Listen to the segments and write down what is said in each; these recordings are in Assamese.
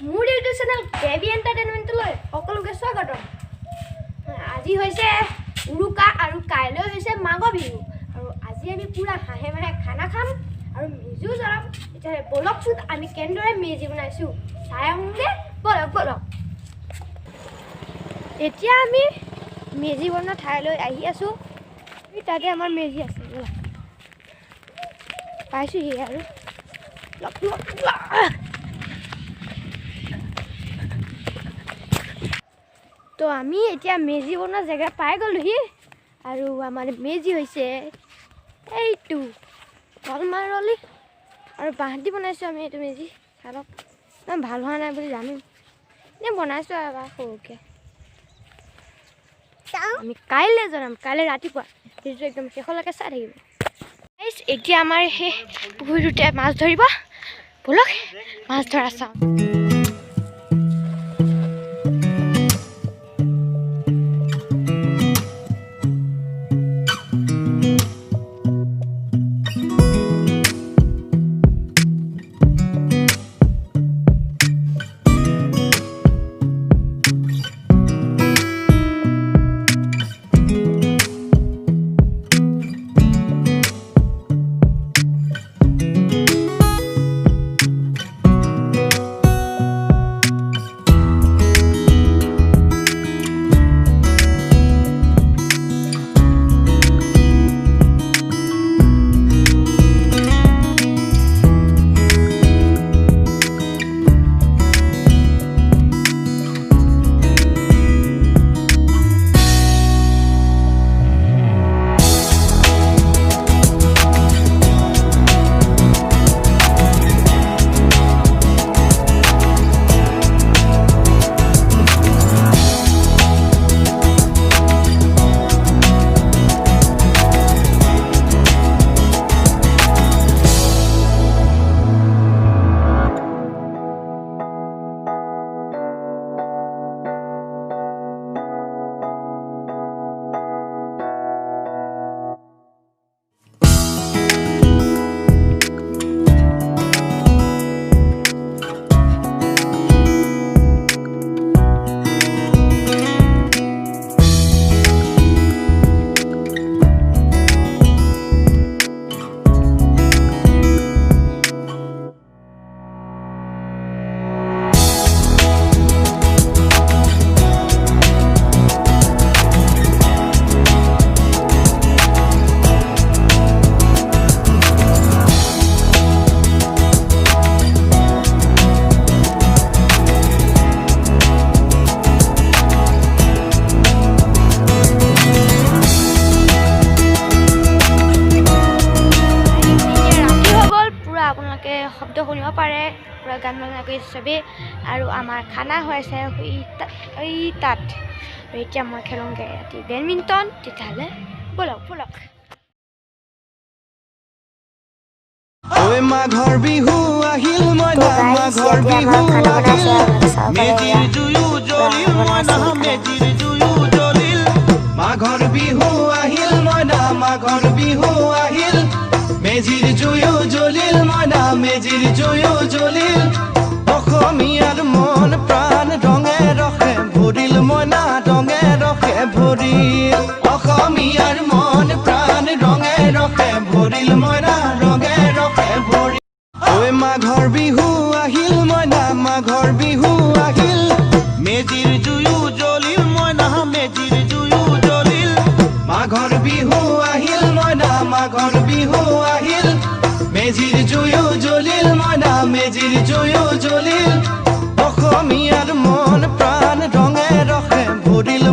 মোৰ ইউটিউব চেনেল বেবি এণ্টাৰটেইনমেণ্টলৈ সকলোকে স্বাগতম। আজি হৈছে উৰুকা আৰু কাইলৈ হৈছে মাঘ বিহু আৰু আজি আমি পুৰা হাঁহে মাহে খানা খাম আৰু মেজিও জ্বলাম। এতিয়া বলকচোন আমি কেনেদৰে মেজি বনাইছোঁ চাই আহোঁগৈ। বলক। এতিয়া আমি মেজি বনোৱা ঠাইলৈ আহি আছোঁ। তাতে আমাৰ মেজি আছে, পাইছোঁহি আৰু তো আমি এতিয়া মেজি বনোৱা জেগা পাই গ'লোহি আৰু আমাৰ মেজি হৈছে এইটো কলমাৰলি আৰু বাঁহ দি বনাইছোঁ আমি এইটো মেজি। চাওক ভাল হোৱা নাই বুলি জানো, এনেই বনাইছোঁ আৰু এবাৰ সৰুকৈ। আমি কাইলৈ জনাম, কাইলৈ ৰাতিপুৱা সেইটো একদম শেষলৈকে চাই থাকিব। এতিয়া আমাৰ সেই পুখুৰীটোতে মাছ ধৰিব। বলক মাছ ধৰা চাওঁ। আপোনালোকে শব্দ শুনিব পাৰে, পুৰা গান বাজনা কৰি চবেই আৰু আমাৰ খানা হৈ আছে তাত। এতিয়া মই খেলোঁগৈ ৰাতি বেডমিণ্টন। তেতিয়াহ'লে বলক। মাঘৰ বিহু আহিল, মাঘৰ বিহু আহিল, মেজিৰ জুয়ো জ্বলিল, মেজিৰ জুয়ো জ্বলিল। মাঘৰ বিহু আহিল, মাঘৰ বিহু আহিল, মেজিৰ জুয়ো জ্বলিল, মেজিৰ জুয়ো জ্বলিল। অসমীয়াৰ মন প্ৰাণ ৰঙে ৰসে ভৰিল, ৰঙে ৰসে ভৰিল। অসমীয়াৰ মন প্ৰাণ ৰঙে ৰসে ভৰিল, ৰঙে ৰসে ভৰিল। মাঘৰ বিহু আহিল, মাঘৰ বিহু আহিল, মেজিৰ জুয়ো জ্বলিল, মেজিৰ জুয়ো জ্বলিল। মাঘৰ বিহু আহিল, মাঘৰ বিহু আহিল, মেজিৰ জুয়ো জ্বলিল, মেজিৰ জুয়ো জ্বলিল। অসমীয়াৰ মন প্ৰাণ ৰঙে ৰসে ভৰিল,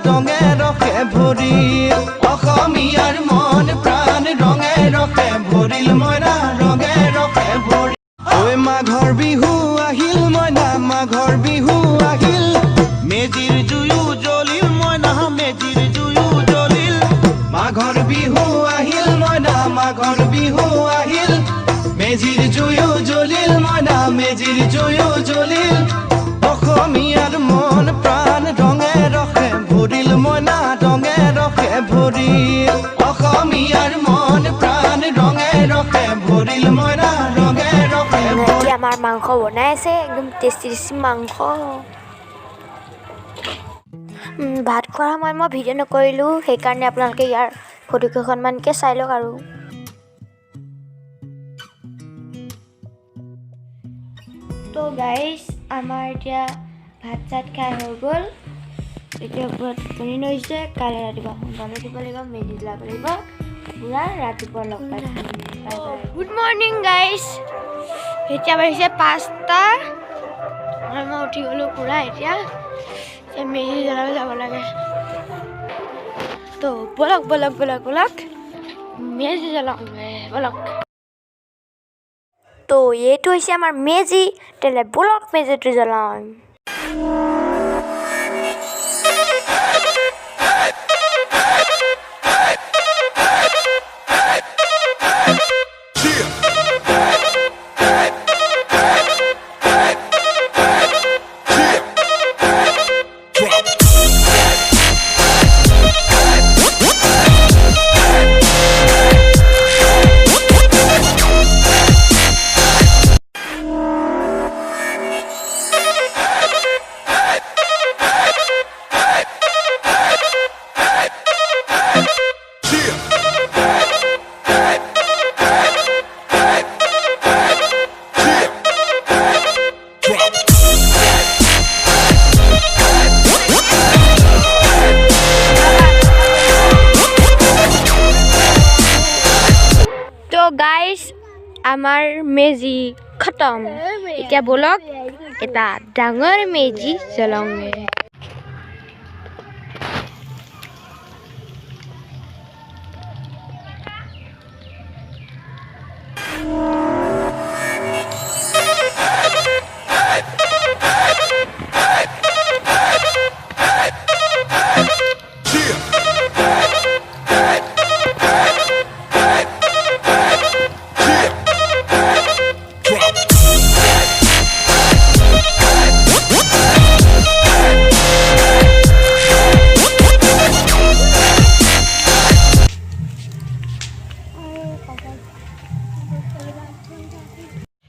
ৰঙে ৰসে ভৰিল। অসমীয়াৰ মন প্ৰাণ ৰঙে ৰসে ভৰিল, ৰঙে ৰসে ভৰিল। মাঘৰ বিহু আহিল, মাঘৰ বিহু আহিল, মেজিৰ জুয়ো জ্বলিল, মেজিৰ জুয়ো জ্বলিল। মাঘৰ বিহু আহিল, মাঘৰ বিহু আহিল, মেজিৰ জুয়ো জ্বলিল, মেজিৰ জুয়ো জ্বলিল। অসমীয়াৰ মন প্ৰাণ ৰঙে ৰসে ভৰিল, ৰঙে ৰসে ভৰিল। অসমীয়াৰ মন প্ৰাণ ৰঙে ৰসে ভৰিল, ৰঙে ৰসে ভৰিল। এতিয়া আমাৰ মাংস বনাই আছে একদম টেষ্টি মাংস ভাত খোৱাৰ সময়ত মই ভিডিঅ' নকৰিলোঁ সেইকাৰণে আপোনালোকে ইয়াৰ ফটোকেইখনমানকৈ চাই লওক আৰু তো গাইজ আমাৰ এতিয়া ভাত চাত খাই হৈ গ'ল এতিয়া পুৰা টোপনি ধৰিছে কাইলৈ ৰাতিপুৱা সোনকালে উঠিব লাগিব মেজি জ্বলাব লাগিব পুৰা ৰাতিপুৱা লগ পাইছোঁ গুড মৰ্ণিং গাইজ এতিয়া বাজিছে 5টা আৰু মই উঠি গ'লোঁ পুৰা এতিয়া মেজি জ্বলাব যাব লাগে তো বলক বলক বলক বলক মেজি জ্বলাওঁগে বলক তো এইটো হৈছে আমাৰ মেজি তেলে বলক মেজিটো জ্বলাওঁ তো গাইজ আমাৰ মেজি খতম এতিয়া বলক এটা ডাঙৰ মেজি জ্বলাওঁগে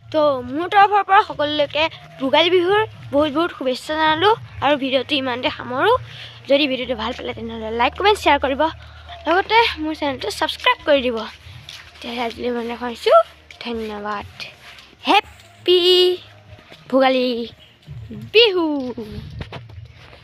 তো মোৰ তৰফৰ পৰা সকলোকে ভোগালী বিহুৰ বহুত বহুত শুভেচ্ছা জনালোঁ আৰু ভিডিঅ'টো ইমানতে সামৰোঁ যদি ভিডিঅ'টো ভাল পালে তেনেহ'লে লাইক কমেণ্ট শ্বেয়াৰ কৰিব লগতে মোৰ চেনেলটো ছাবস্ক্ৰাইব কৰি দিব তেতিয়াহ'লে আজিলৈ মানে কৈছোঁ ধন্যবাদ হেপ্পী ভোগালী বিহু